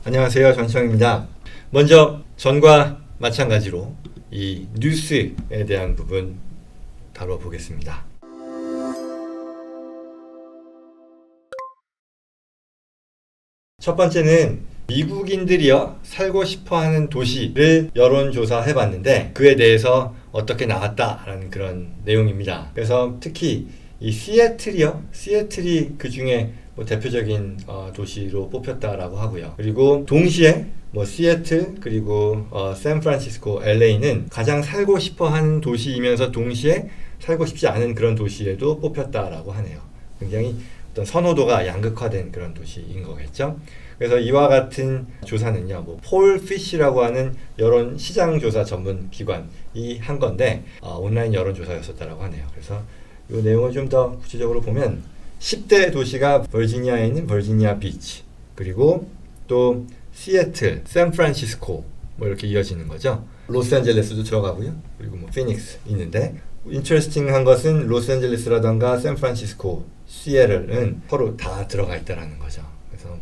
안녕하세요. 전시영입니다. 먼저 전과 마찬가지로 이 뉴스에 대한 부분 다뤄보겠습니다. 첫 번째는 미국인들이요 살고 싶어하는 도시를 여론조사 해봤는데 그에 대해서 어떻게 나왔다라는 그런 내용입니다. 그래서 특히 이 시애틀이 그 중에 대표적인 도시로 뽑혔다라고 하고요. 그리고 동시에 시애틀 그리고 샌프란시스코, LA는 가장 살고 싶어하는 도시이면서 동시에 살고 싶지 않은 그런 도시에도 뽑혔다라고 하네요. 굉장히 어떤 선호도가 양극화된 그런 도시인 거겠죠. 그래서 이와 같은 조사는요, 폴 피쉬라고 하는 여론 시장 조사 전문 기관이 한 건데 온라인 여론 조사였었다라고 하네요. 그래서 이 내용을 좀 더 구체적으로 보면 10대 도시가 버지니아에 있는 버지니아 비치, 그리고 또 시애틀, 샌프란시스코 이렇게 이어지는 거죠. 로스앤젤레스도 들어가고요. 그리고 피닉스 있는데 인터레스팅한 것은 로스앤젤레스라던가 샌프란시스코, 시애틀은 서로 다 들어가 있다라는 거죠. 그래서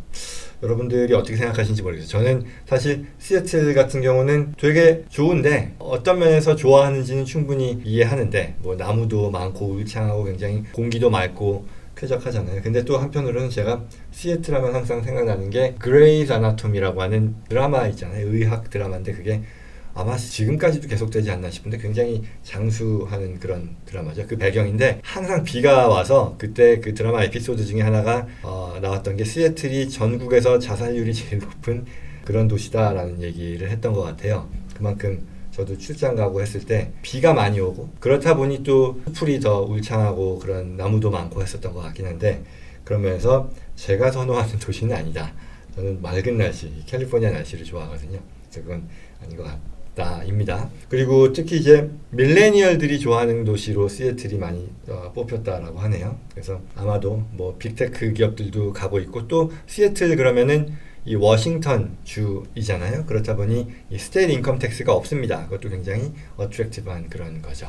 여러분들이 어떻게 생각하시는지 모르겠어요. 저는 사실 시애틀 같은 경우는 되게 좋은데 어떤 면에서 좋아하는지는 충분히 이해하는데 나무도 많고 울창하고 굉장히 공기도 맑고 쾌적하잖아요. 근데 또 한편으로는 제가 시애틀 하면 항상 생각나는 게 그레이스 아나토미라고 하는 드라마 있잖아요. 의학 드라마인데 그게 아마 지금까지도 계속되지 않나 싶은데 굉장히 장수하는 그런 드라마죠. 그 배경인데 항상 비가 와서 그때 그 드라마 에피소드 중에 하나가 나왔던 게 시애틀이 전국에서 자살률이 제일 높은 그런 도시다라는 얘기를 했던 것 같아요. 그만큼 저도 출장 가고 했을 때 비가 많이 오고 그렇다 보니 또 풀이 더 울창하고 그런 나무도 많고 했었던 것 같긴 한데 그러면서 제가 선호하는 도시는 아니다. 저는 맑은 날씨, 캘리포니아 날씨를 좋아하거든요. 그래서 그건 아닌 것 같다입니다. 그리고 특히 이제 밀레니얼들이 좋아하는 도시로 시애틀이 많이 뽑혔다라고 하네요. 그래서 아마도 빅테크 기업들도 가고 있고 또 시애틀 그러면은 이 워싱턴 주이잖아요. 그렇다 보니 이 스테이트 인컴 텍스가 없습니다. 그것도 굉장히 어트랙티브한 그런 거죠.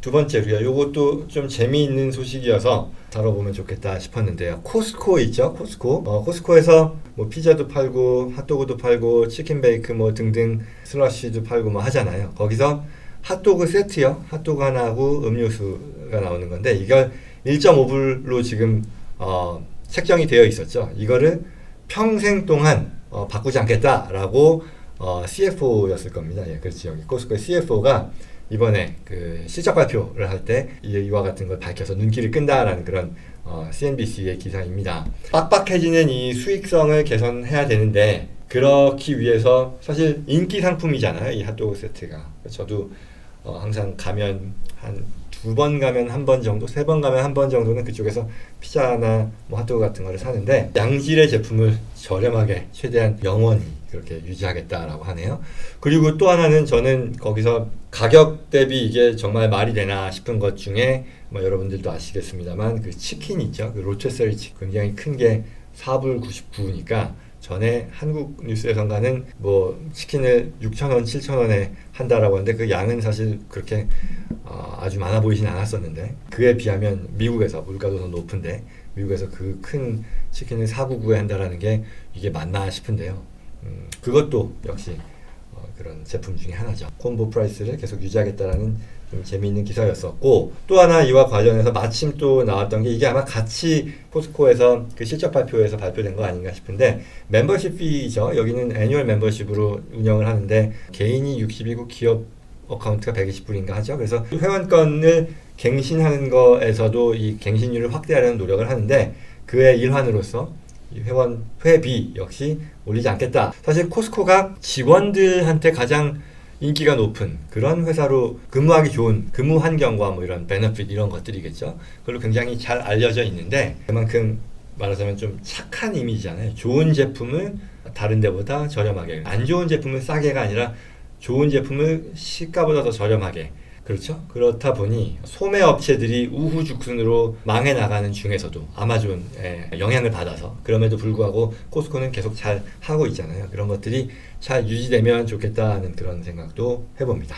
두 번째로요. 요것도 좀 재미있는 소식이어서 다뤄보면 좋겠다 싶었는데요. 코스코 있죠? 코스코에서 피자도 팔고 핫도그도 팔고 치킨 베이크 등등 슬러시도 팔고 하잖아요. 거기서 핫도그 세트요. 핫도그 하나하고 음료수가 나오는 건데 이걸 1.5불로 지금 책정이 되어 있었죠. 이거를 평생 동안 바꾸지 않겠다라고 CFO였을 겁니다. 예, 그렇지. 여기 코스코의 CFO가 이번에 그 실적 발표를 할 때 이와 같은 걸 밝혀서 눈길을 끈다라는 그런 CNBC의 기사입니다. 빡빡해지는 이 수익성을 개선해야 되는데 그렇기 위해서 사실 인기 상품이잖아요. 이 핫도그 세트가. 저도 항상 가면 한 2번 가면 한 번 정도, 3번 가면 한 번 정도는 그쪽에서 피자나 핫도그 같은 거를 사는데 양질의 제품을 저렴하게 최대한 영원히 그렇게 유지하겠다라고 하네요. 그리고 또 하나는 저는 거기서 가격 대비 이게 정말 말이 되나 싶은 것 중에 여러분들도 아시겠습니다만 그 치킨 있죠. 그 로체서리 치킨 굉장히 큰 게 4불 99니까 전에 한국 뉴스에선가는 치킨을 6,000원, 7,000원에 한다라고 하는데 그 양은 사실 그렇게 아주 많아 보이진 않았었는데 그에 비하면 미국에서 물가도 더 높은데 미국에서 그 큰 치킨을 499에 한다라는 게 이게 맞나 싶은데요. 그것도 역시 그런 제품 중에 하나죠. 콤보 프라이스를 계속 유지하겠다라는 좀 재미있는 기사였었고 또 하나 이와 관련해서 마침 또 나왔던 게 이게 아마 같이 코스코에서 그 실적 발표에서 발표된 거 아닌가 싶은데 멤버십 피죠. 여기는 애뉴얼 멤버십으로 운영을 하는데 개인이 60이고 기업 어카운트가 120불인가 하죠. 그래서 회원권을 갱신하는 거에서도 이 갱신율을 확대하려는 노력을 하는데 그의 일환으로서 회원 회비 역시 올리지 않겠다. 사실 코스코가 직원들한테 가장 인기가 높은 그런 회사로 근무하기 좋은 근무 환경과 이런 베너핏 이런 것들이겠죠. 그걸로 굉장히 잘 알려져 있는데 그만큼 말하자면 좀 착한 이미지잖아요. 좋은 제품을 다른 데보다 저렴하게, 안 좋은 제품을 싸게가 아니라 좋은 제품을 시가보다 더 저렴하게. 그렇죠? 그렇다 보니 소매 업체들이 우후죽순으로 망해 나가는 중에서도 아마존에 영향을 받아서 그럼에도 불구하고 코스코는 계속 잘 하고 있잖아요. 그런 것들이 잘 유지되면 좋겠다는 그런 생각도 해봅니다.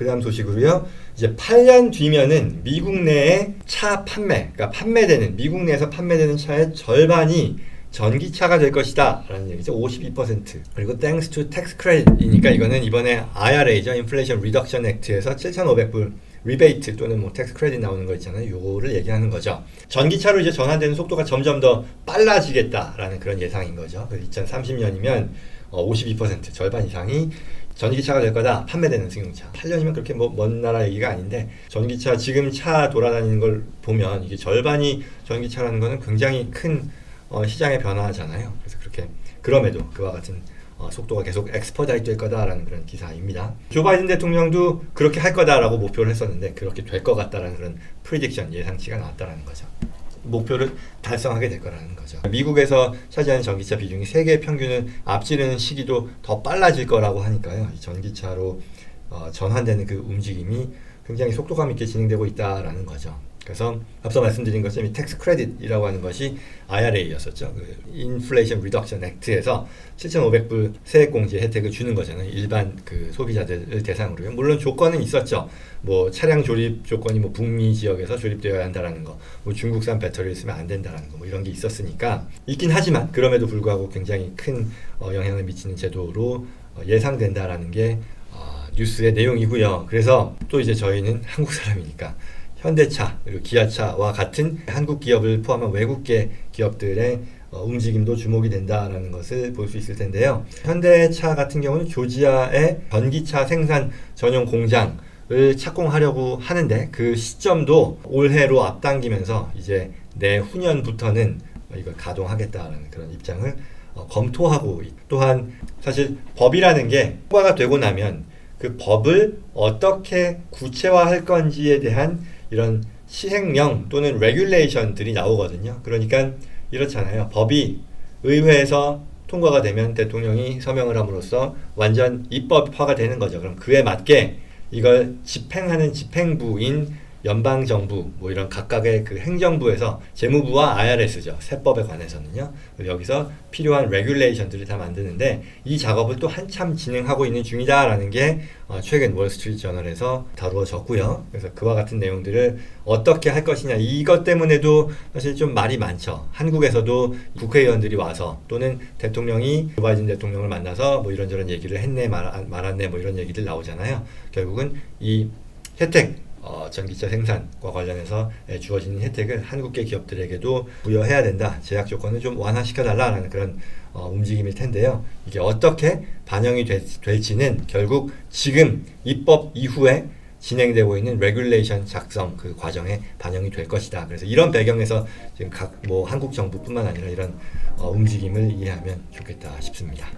그 다음 소식으로요. 이제 8년 뒤면은 미국 내에 차 판매, 그러니까 판매되는, 미국 내에서 판매되는 차의 절반이 전기차가 될 것이다 라는 얘기죠. 52%. 그리고 thanks to tax credit이니까 이거는 이번에 IRA죠. Inflation Reduction Act에서 7,500불 리베이트 또는 뭐 텍스 크레딧 나오는 거 있잖아요. 요거를 얘기하는 거죠. 전기차로 이제 전환되는 속도가 점점 더 빨라지겠다라는 그런 예상인 거죠. 2030년이면 52% 절반 이상이 전기차가 될 거다. 판매되는 승용차. 8년이면 그렇게 뭐 먼 나라 얘기가 아닌데 전기차 지금 차 돌아다니는 걸 보면 이게 절반이 전기차라는 거는 굉장히 큰 시장의 변화잖아요. 그래서 그렇게 그럼에도 그와 같은 속도가 계속 엑스퍼다이트 될 거다라는 그런 기사입니다. 조 바이든 대통령도 그렇게 할 거다라고 목표를 했었는데 그렇게 될 것 같다라는 그런 프리딕션 예상치가 나왔다라는 거죠. 목표를 달성하게 될 거라는 거죠. 미국에서 차지하는 전기차 비중이 세계 평균을 앞지르는 시기도 더 빨라질 거라고 하니까요. 이 전기차로 전환되는 그 움직임이 굉장히 속도감 있게 진행되고 있다라는 거죠. 그래서 앞서 말씀드린 것처럼 이 텍스 크레딧이라고 하는 것이 IRA였었죠. 그 Inflation Reduction Act에서 7,500불 세액공제 혜택을 주는 거잖아요. 일반 그 소비자들을 대상으로요. 물론 조건은 있었죠. 뭐 차량 조립 조건이 뭐 북미 지역에서 조립되어야 한다라는 거, 뭐 중국산 배터리를 쓰면 안 된다라는 거, 뭐 이런 게 있었으니까 있긴 하지만 그럼에도 불구하고 굉장히 큰 영향을 미치는 제도로 예상된다라는 게 뉴스의 내용이고요. 그래서 또 이제 저희는 한국 사람이니까. 현대차, 그리고 기아차와 같은 한국 기업을 포함한 외국계 기업들의 움직임도 주목이 된다라는 것을 볼 수 있을 텐데요. 현대차 같은 경우는 조지아의 전기차 생산 전용 공장을 착공하려고 하는데 그 시점도 올해로 앞당기면서 이제 내후년부터는 이걸 가동하겠다라는 그런 입장을 검토하고 또한 사실 법이라는 게 통과가 되고 나면 그 법을 어떻게 구체화할 건지에 대한 이런 시행령 또는 레귤레이션들이 나오거든요. 그러니까 이렇잖아요. 법이 의회에서 통과가 되면 대통령이 서명을 함으로써 완전 입법화가 되는 거죠. 그럼 그에 맞게 이걸 집행하는 집행부인 연방정부, 뭐 이런 각각의 그 행정부에서 재무부와 IRS죠. 세법에 관해서는요. 여기서 필요한 레귤레이션들을 다 만드는데 이 작업을 또 한참 진행하고 있는 중이다라는 게 최근 월스트리트 저널에서 다루어졌고요. 그래서 그와 같은 내용들을 어떻게 할 것이냐 이것 때문에도 사실 좀 말이 많죠. 한국에서도 국회의원들이 와서 또는 대통령이 조 바이든 대통령을 만나서 뭐 이런저런 얘기를 했네 말았네 뭐 이런 얘기들 나오잖아요. 결국은 이 혜택 전기차 생산과 관련해서 주어지는 혜택을 한국계 기업들에게도 부여해야 된다. 제약 조건을 좀 완화시켜달라는 그런 움직임일 텐데요. 이게 어떻게 반영이 될지는 결국 지금 입법 이후에 진행되고 있는 레귤레이션 작성 그 과정에 반영이 될 것이다. 그래서 이런 배경에서 지금 각 뭐 한국 정부뿐만 아니라 이런 움직임을 이해하면 좋겠다 싶습니다.